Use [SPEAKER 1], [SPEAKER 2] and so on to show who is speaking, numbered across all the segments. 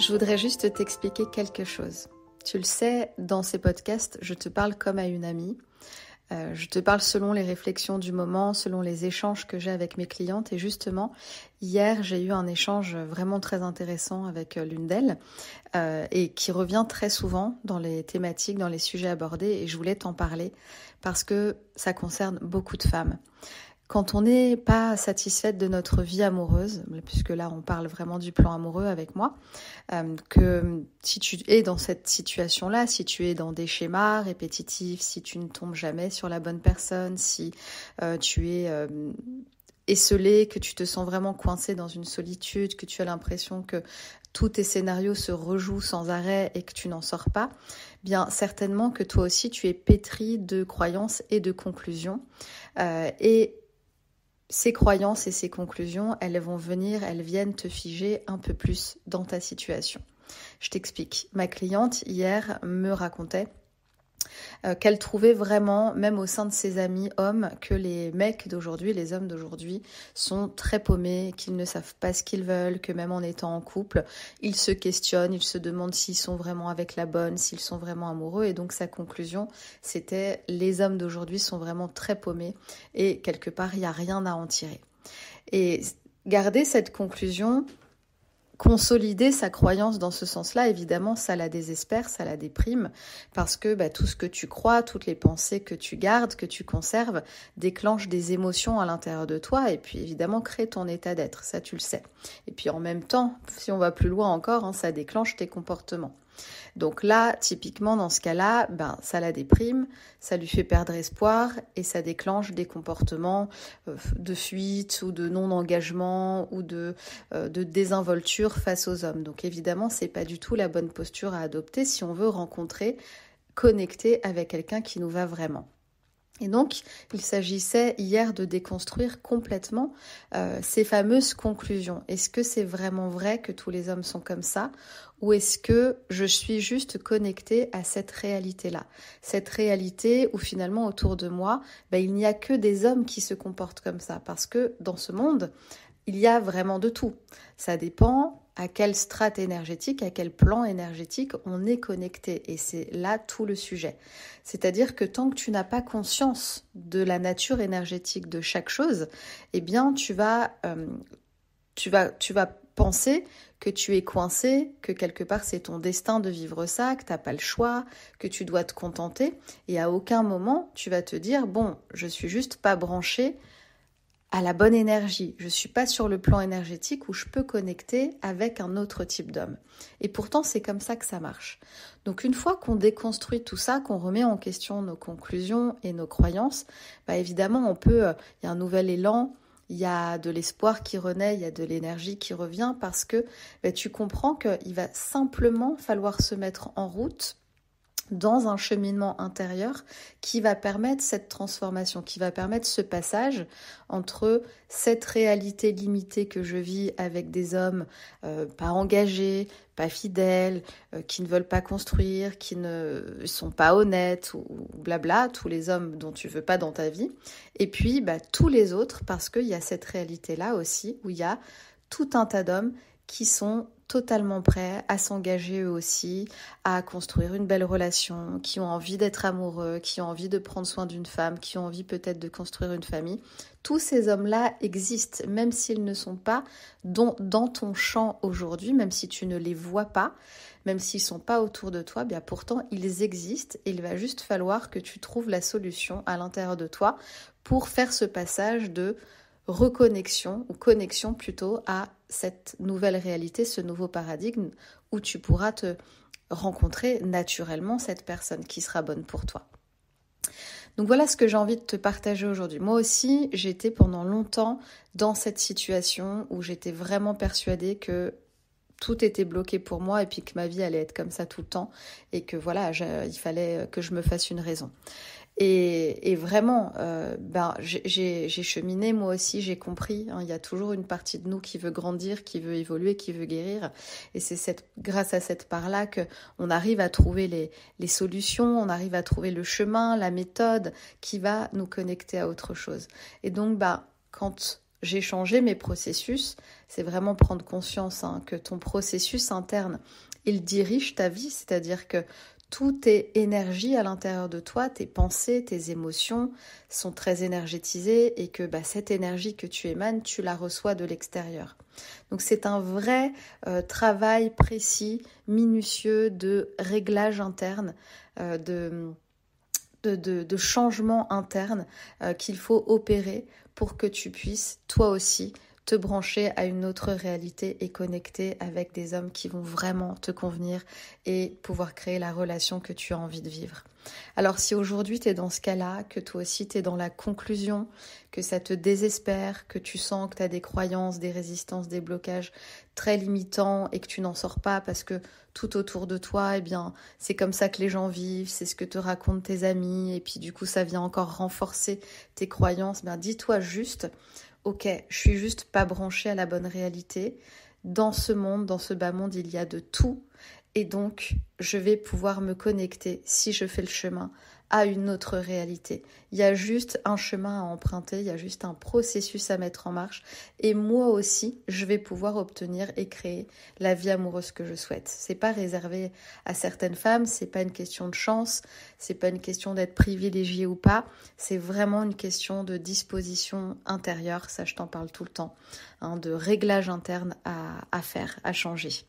[SPEAKER 1] Je voudrais juste t'expliquer quelque chose. Tu le sais, dans ces podcasts, je te parle comme à une amie. Je te parle selon les réflexions du moment, selon les échanges que j'ai avec mes clientes. Et justement, hier, j'ai eu un échange vraiment très intéressant avec l'une d'elles et qui revient très souvent dans les thématiques, dans les sujets abordés. Et je voulais t'en parler parce que ça concerne beaucoup de femmes. Quand on n'est pas satisfaite de notre vie amoureuse, puisque là on parle vraiment du plan amoureux avec moi, que si tu es dans cette situation-là, si tu es dans des schémas répétitifs, si tu ne tombes jamais sur la bonne personne, si tu es esselé, que tu te sens vraiment coincé dans une solitude, que tu as l'impression que tous tes scénarios se rejouent sans arrêt et que tu n'en sors pas, bien certainement que toi aussi tu es pétri de croyances et de conclusions. Et ces croyances et ces conclusions, elles viennent te figer un peu plus dans ta situation. Je t'explique. Ma cliente, hier, me racontait qu'elle trouvait vraiment, même au sein de ses amis hommes, que les mecs d'aujourd'hui, les hommes d'aujourd'hui, sont très paumés, qu'ils ne savent pas ce qu'ils veulent, que même en étant en couple, ils se questionnent, ils se demandent s'ils sont vraiment avec la bonne, s'ils sont vraiment amoureux. Et donc sa conclusion, c'était les hommes d'aujourd'hui sont vraiment très paumés et quelque part, il n'y a rien à en tirer. Et garder cette conclusion, consolider sa croyance dans ce sens-là, évidemment, ça la désespère, ça la déprime, parce que tout ce que tu crois, toutes les pensées que tu gardes, que tu conserves, déclenchent des émotions à l'intérieur de toi et puis évidemment crée ton état d'être, ça tu le sais. Et puis en même temps, si on va plus loin encore, ça déclenche tes comportements. Donc là, typiquement dans ce cas-là, ça la déprime, ça lui fait perdre espoir et ça déclenche des comportements de fuite ou de non-engagement ou de désinvolture face aux hommes. Donc évidemment, c'est pas du tout la bonne posture à adopter si on veut connecter avec quelqu'un qui nous va vraiment. Et donc, il s'agissait hier de déconstruire complètement ces fameuses conclusions. Est-ce que c'est vraiment vrai que tous les hommes sont comme ça ? Ou est-ce que je suis juste connectée à cette réalité-là ? Cette réalité où finalement autour de moi, il n'y a que des hommes qui se comportent comme ça. Parce que dans ce monde, il y a vraiment de tout. Ça dépend à quelle strate énergétique, à quel plan énergétique on est connecté. Et c'est là tout le sujet. C'est-à-dire que tant que tu n'as pas conscience de la nature énergétique de chaque chose, eh bien tu vas penser que tu es coincé, que quelque part c'est ton destin de vivre ça, que tu n'as pas le choix, que tu dois te contenter. Et à aucun moment tu vas te dire, je suis juste pas branché à la bonne énergie. Je ne suis pas sur le plan énergétique où je peux connecter avec un autre type d'homme. Et pourtant, c'est comme ça que ça marche. Donc une fois qu'on déconstruit tout ça, qu'on remet en question nos conclusions et nos croyances, évidemment, il y a un nouvel élan, il y a de l'espoir qui renaît, il y a de l'énergie qui revient parce que tu comprends qu'il va simplement falloir se mettre en route dans un cheminement intérieur qui va permettre cette transformation, qui va permettre ce passage entre cette réalité limitée que je vis avec des hommes pas engagés, pas fidèles, qui ne veulent pas construire, qui ne sont pas honnêtes ou blabla, tous les hommes dont tu veux pas dans ta vie, et puis tous les autres, parce qu'il y a cette réalité-là aussi, où il y a tout un tas d'hommes qui sont totalement prêts à s'engager eux aussi, à construire une belle relation, qui ont envie d'être amoureux, qui ont envie de prendre soin d'une femme, qui ont envie peut-être de construire une famille. Tous ces hommes-là existent, même s'ils ne sont pas dans ton champ aujourd'hui, même si tu ne les vois pas, même s'ils ne sont pas autour de toi, pourtant ils existent et il va juste falloir que tu trouves la solution à l'intérieur de toi pour faire ce passage de reconnexion ou connexion plutôt à cette nouvelle réalité, ce nouveau paradigme où tu pourras te rencontrer naturellement cette personne qui sera bonne pour toi. Donc voilà ce que j'ai envie de te partager aujourd'hui. Moi aussi, j'étais pendant longtemps dans cette situation où j'étais vraiment persuadée que tout était bloqué pour moi et puis que ma vie allait être comme ça tout le temps et que il fallait que je me fasse une raison. Et vraiment, j'ai cheminé moi aussi, j'ai compris. Il y a toujours une partie de nous qui veut grandir, qui veut évoluer, qui veut guérir. Et c'est grâce à cette part-là qu'on arrive à trouver les solutions, on arrive à trouver le chemin, la méthode qui va nous connecter à autre chose. Et donc, quand j'ai changé mes processus, c'est vraiment prendre conscience que ton processus interne, il dirige ta vie, c'est-à-dire que tout est énergie à l'intérieur de toi, tes pensées, tes émotions sont très énergétisées et que cette énergie que tu émanes, tu la reçois de l'extérieur. Donc c'est un vrai travail précis, minutieux de réglage interne, de changement interne qu'il faut opérer pour que tu puisses toi aussi te brancher à une autre réalité et connecter avec des hommes qui vont vraiment te convenir et pouvoir créer la relation que tu as envie de vivre. Alors si aujourd'hui tu es dans ce cas-là, que toi aussi tu es dans la conclusion, que ça te désespère, que tu sens que tu as des croyances, des résistances, des blocages très limitants et que tu n'en sors pas parce que tout autour de toi, c'est comme ça que les gens vivent, c'est ce que te racontent tes amis et puis du coup ça vient encore renforcer tes croyances, dis-toi juste, ok, je suis juste pas branchée à la bonne réalité. Dans ce monde, dans ce bas monde, il y a de tout. Et donc, je vais pouvoir me connecter, si je fais le chemin, à une autre réalité. Il y a juste un chemin à emprunter, il y a juste un processus à mettre en marche. Et moi aussi, je vais pouvoir obtenir et créer la vie amoureuse que je souhaite. C'est pas réservé à certaines femmes, c'est pas une question de chance, c'est pas une question d'être privilégiée ou pas. C'est vraiment une question de disposition intérieure, ça je t'en parle tout le temps, de réglage interne à faire, à changer.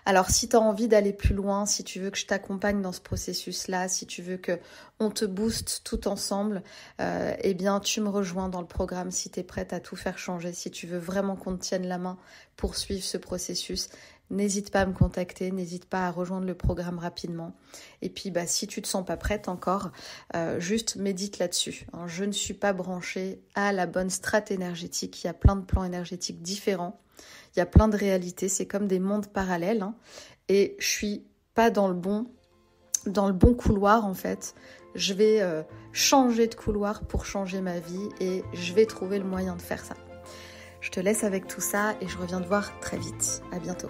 [SPEAKER 1] Alors si tu as envie d'aller plus loin, si tu veux que je t'accompagne dans ce processus-là, si tu veux qu'on te booste tout ensemble, tu me rejoins dans le programme si tu es prête à tout faire changer, si tu veux vraiment qu'on te tienne la main pour suivre ce processus. N'hésite pas à me contacter, n'hésite pas à rejoindre le programme rapidement. Et puis si tu te sens pas prête encore, juste médite là-dessus. Je ne suis pas branchée à la bonne strate énergétique, il y a plein de plans énergétiques différents. Il y a plein de réalités, c'est comme des mondes parallèles et je suis pas dans le bon couloir en fait. Je vais changer de couloir pour changer ma vie et je vais trouver le moyen de faire ça. Je te laisse avec tout ça et je reviens te voir très vite. À bientôt.